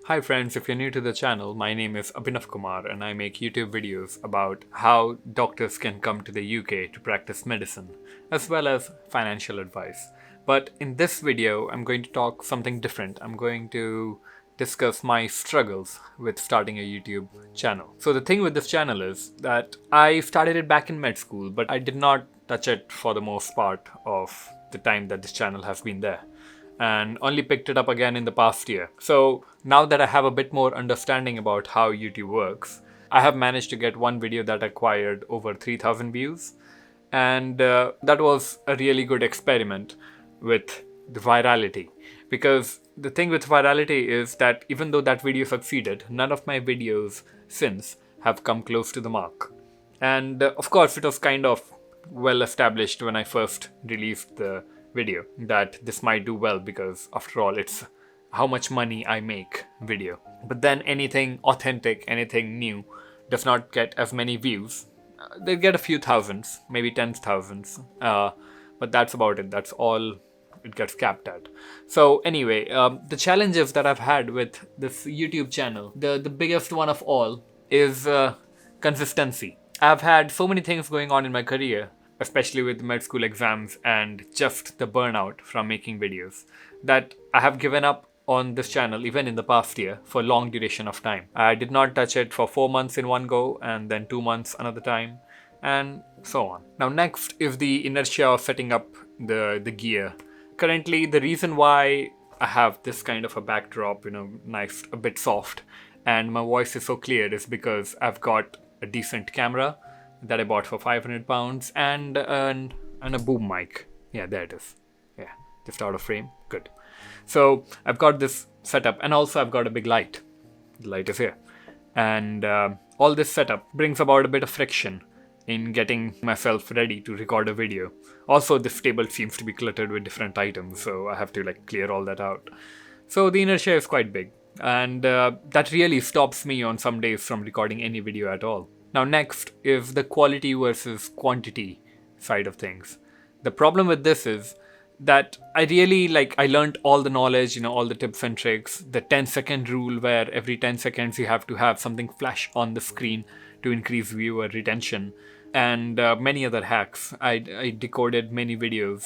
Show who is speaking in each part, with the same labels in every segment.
Speaker 1: Hi friends, if you're new to the channel, my name is Abhinav Kumar and I make YouTube videos about how doctors can come to the UK to practice medicine, as well as financial advice. But in this video, I'm going to talk something different. I'm going to discuss my struggles with starting a YouTube channel. So the thing with this channel is that I started it back in med school, but I did not touch it for the most part of the time that this channel has been there, and only picked it up again in the past year. So now that I have a bit more understanding about how YouTube works, I have managed to get one video that acquired over 3,000 views, and that was a really good experiment with the virality. Because the thing with virality is that even though that video succeeded, none of my videos since have come close to the mark. And of course, it was kind of well established when I first released the video that this might do well, because after all, it's how much money I make video. But then anything authentic, anything new does not get as many views. They get a few thousands, maybe tens thousands, but that's about it. That's all it gets capped at. So anyway, the challenges that I've had with this YouTube channel, the biggest one of all is consistency. I've had so many things going on in my career, especially with med school exams and just the burnout from making videos, that I have given up on this channel even in the past year for long duration of time. I did not touch it for 4 months in one go, and then 2 months another time, and so on. Now next is the inertia of setting up the gear. Currently, the reason why I have this kind of a backdrop, nice, a bit soft, and my voice is so clear is because I've got a decent camera that I bought for £500 and a boom mic. Yeah, there it is. Yeah, just out of frame. Good. So I've got this setup, and also I've got a big light. The light is here. And all this setup brings about a bit of friction in getting myself ready to record a video. Also, this table seems to be cluttered with different items, so I have to clear all that out. So the inertia is quite big, and that really stops me on some days from recording any video at all. Now next is the quality versus quantity side of things. The problem with this is that I really I learned all the knowledge, all the tips and tricks, the 10-second rule where every 10 seconds you have to have something flash on the screen to increase viewer retention, and many other hacks. I decoded many videos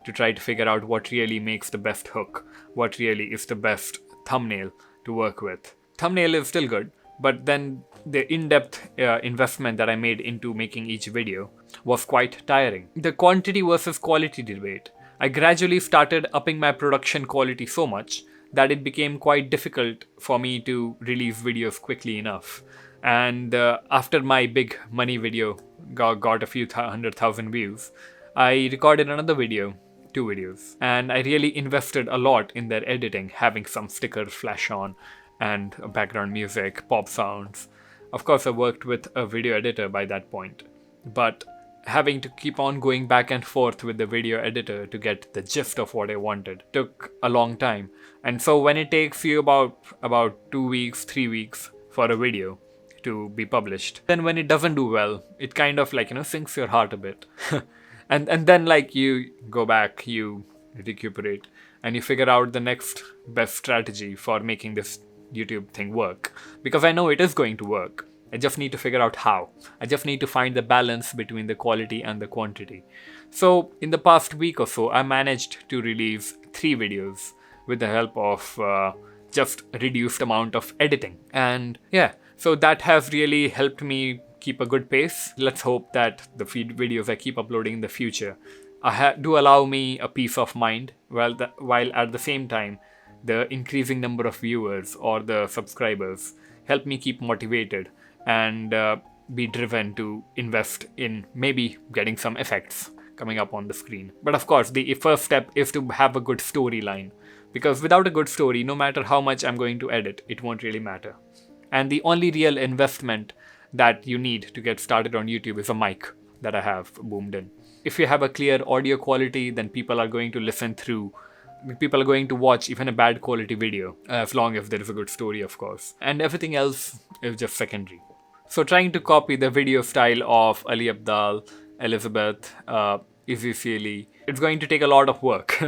Speaker 1: to try to figure out what really makes the best hook, what really is the best thumbnail to work with. Thumbnail is still good, but then the in-depth investment that I made into making each video was quite tiring. The quantity versus quality debate. I gradually started upping my production quality so much that it became quite difficult for me to release videos quickly enough. And after my big money video got a few 100,000 views, I recorded another video, 2 videos, and I really invested a lot in their editing, having some stickers flash on and background music, pop sounds. Of course, I worked with a video editor by that point, but having to keep on going back and forth with the video editor to get the gist of what I wanted took a long time. And so when it takes you about 2 weeks, 3 weeks for a video to be published, then when it doesn't do well, it kind of sinks your heart a bit. and then you go back, you recuperate, and you figure out the next best strategy for making this YouTube thing work, because I know it is going to work. I just need to figure out how. I just need to find the balance between the quality and the quantity. So in the past week or so, I managed to release 3 videos with the help of just a reduced amount of editing. And yeah, so that has really helped me keep a good pace. Let's hope that the videos I keep uploading in the future do allow me a peace of mind, while at the same time the increasing number of viewers or the subscribers help me keep motivated and be driven to invest in maybe getting some effects coming up on the screen. But of course, the first step is to have a good storyline, because without a good story, no matter how much I'm going to edit, it won't really matter. And the only real investment that you need to get started on YouTube is a mic that I have boomed in. If you have a clear audio quality, then people are going to listen through. People are going to watch even a bad quality video, as long as there is a good story, of course. And everything else is just secondary. So trying to copy the video style of Ali Abdaal, Elizabeth, Izzy Sealy, it's going to take a lot of work.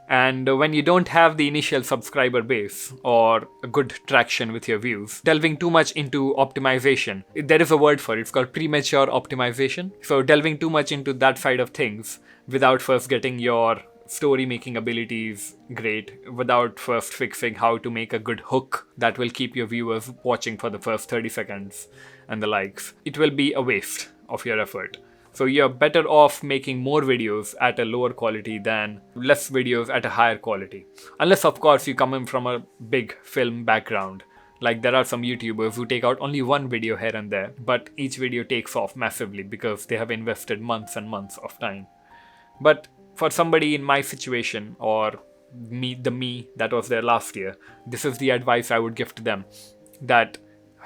Speaker 1: And when you don't have the initial subscriber base or a good traction with your views, delving too much into optimization, there is a word for it, it's called premature optimization. So delving too much into that side of things without first getting your story making abilities great, without first fixing how to make a good hook that will keep your viewers watching for the first 30 seconds and the likes, it will be a waste of your effort. So you're better off making more videos at a lower quality than less videos at a higher quality. Unless, of course, you come in from a big film background. Like there are some YouTubers who take out only one video here and there, but each video takes off massively because they have invested months and months of time. But for somebody in my situation, or me that was there last year, this is the advice I would give to them, that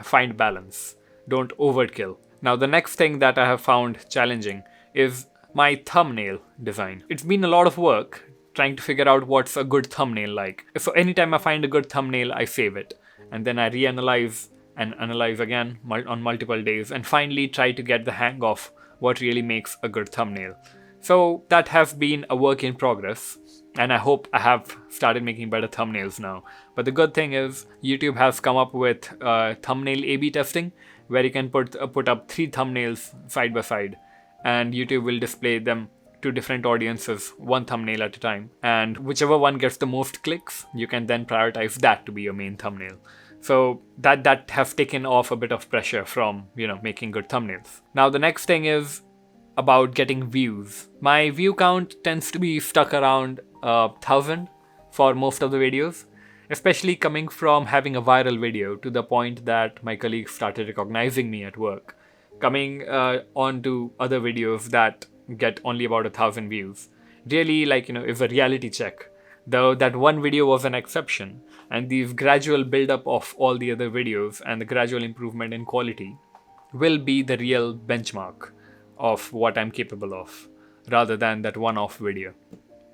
Speaker 1: find balance. Don't overkill. Now, the next thing that I have found challenging is my thumbnail design. It's been a lot of work trying to figure out what's a good thumbnail like. So anytime I find a good thumbnail, I save it. And then I reanalyze and analyze again on multiple days and finally try to get the hang of what really makes a good thumbnail. So that has been a work in progress, and I hope I have started making better thumbnails now. But the good thing is YouTube has come up with thumbnail A/B testing, where you can put up 3 thumbnails side by side, and YouTube will display them to different audiences, one thumbnail at a time. And whichever one gets the most clicks, you can then prioritize that to be your main thumbnail. So that has taken off a bit of pressure from, making good thumbnails. Now the next thing is about getting views. My view count tends to be stuck around 1,000 for most of the videos, especially coming from having a viral video to the point that my colleagues started recognizing me at work. Coming on to other videos that get only about 1,000 views really is a reality check. Though that one video was an exception, and the gradual build-up of all the other videos and the gradual improvement in quality will be the real benchmark of what I'm capable of, rather than that one-off video.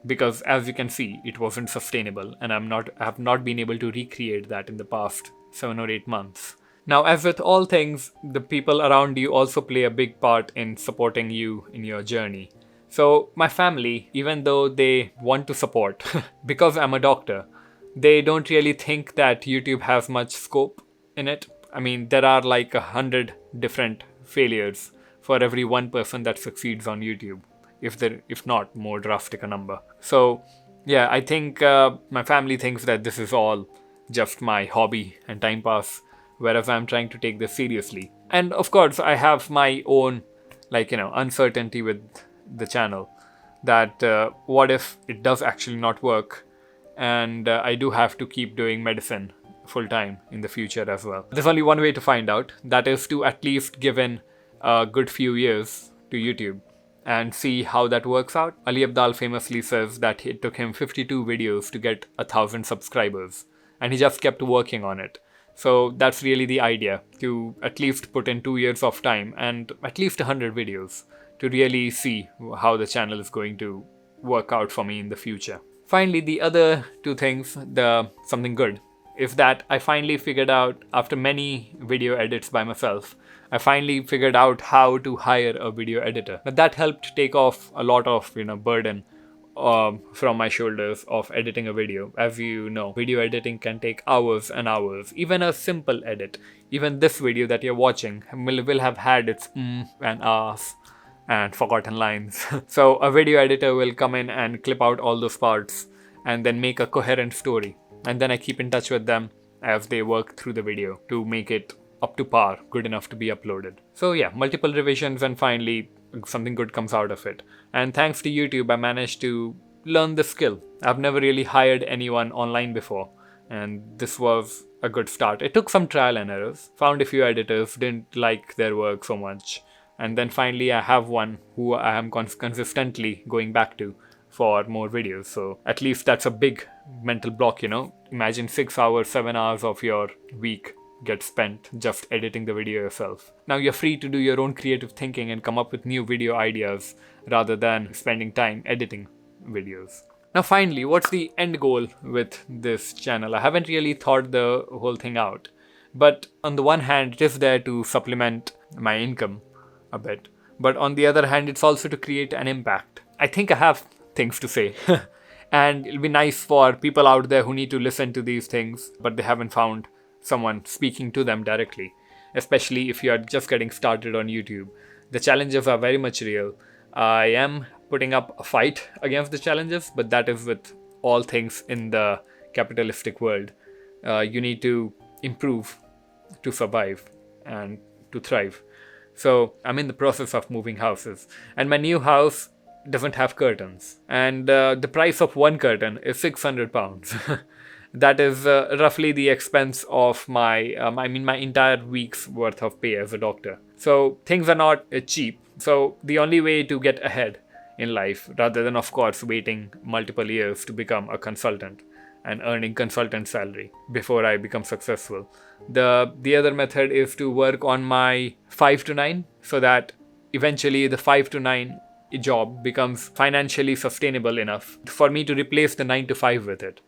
Speaker 1: Because as you can see, it wasn't sustainable, and I have not been able to recreate that in the past 7 or 8 months. Now, as with all things, the people around you also play a big part in supporting you in your journey. So my family, even though they want to support, because I'm a doctor, they don't really think that YouTube has much scope in it. I mean, there are like 100 different failures for every one person that succeeds on YouTube, if not more drastic a number. So yeah, I think my family thinks that this is all just my hobby and time pass, whereas I'm trying to take this seriously. And of course, I have my own uncertainty with the channel, that what if it does actually not work, and I do have to keep doing medicine full time in the future as well. There's only one way to find out, that is to at least give in a good few years to YouTube and see how that works out. Ali Abdaal famously says that it took him 52 videos to get 1,000 subscribers, and he just kept working on it. So that's really the idea, to at least put in 2 years of time and at least 100 videos to really see how the channel is going to work out for me in the future. Finally, the other 2 things, something good, is that I finally figured out, after many video edits by myself, I finally figured out how to hire a video editor. Now, that helped take off a lot of burden from my shoulders of editing a video. As you know, video editing can take hours and hours. Even a simple edit, even this video that you're watching will have had its and ahs and forgotten lines. So a video editor will come in and clip out all those parts and then make a coherent story. And then I keep in touch with them as they work through the video to make it up to par, good enough to be uploaded. So yeah, multiple revisions, and finally something good comes out of it. And thanks to YouTube, I managed to learn the skill. I've never really hired anyone online before, and this was a good start. It took some trial and errors. Found a few editors, didn't like their work so much. And then finally I have one who I am consistently going back to for more videos. So at least that's a big mental block, Imagine 6 hours, 7 hours of your week get spent just editing the video yourself. Now you're free to do your own creative thinking and come up with new video ideas rather than spending time editing videos. Now finally, what's the end goal with this channel? I haven't really thought the whole thing out. But on the one hand, it is there to supplement my income a bit. But on the other hand, it's also to create an impact. I think I have things to say. And it'll be nice for people out there who need to listen to these things, but they haven't found someone speaking to them directly, especially if you are just getting started on YouTube. The challenges are very much real. I am putting up a fight against the challenges, but that is with all things in the capitalistic world. You need to improve to survive and to thrive. So I'm in the process of moving houses, and my new house doesn't have curtains, and the price of one curtain is £600. That is roughly the expense of my my entire week's worth of pay as a doctor. So things are not cheap. So the only way to get ahead in life, rather than of course waiting multiple years to become a consultant and earning consultant salary before I become successful, the other method is to work on my 5 to 9, so that eventually the 5 to 9 job becomes financially sustainable enough for me to replace the 9 to 5 with it.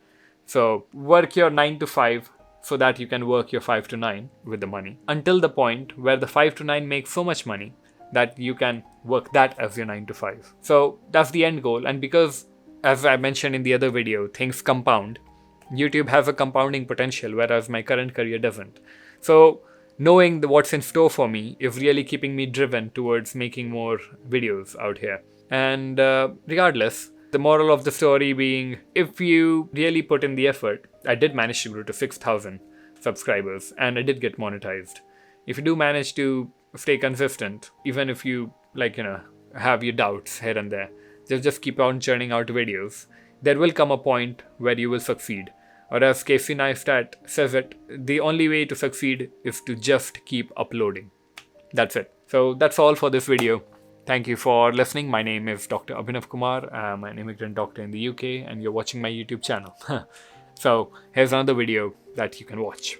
Speaker 1: So work your 9 to 5 so that you can work your 5 to 9 with the money, until the point where the 5 to 9 makes so much money that you can work that as your 9 to 5. So that's the end goal. And because, as I mentioned in the other video, things compound, YouTube has a compounding potential, whereas my current career doesn't. So knowing what's in store for me is really keeping me driven towards making more videos out here. And regardless, the moral of the story being, if you really put in the effort, I did manage to grow to 6,000 subscribers, and I did get monetized. If you do manage to stay consistent, even if you have your doubts here and there, just keep on churning out videos, there will come a point where you will succeed. Or as Casey Neistat says it, the only way to succeed is to just keep uploading. That's it. So that's all for this video. Thank you for listening. My name is Dr. Abhinav Kumar. I'm an immigrant doctor in the UK, and you're watching my YouTube channel. So here's another video that you can watch.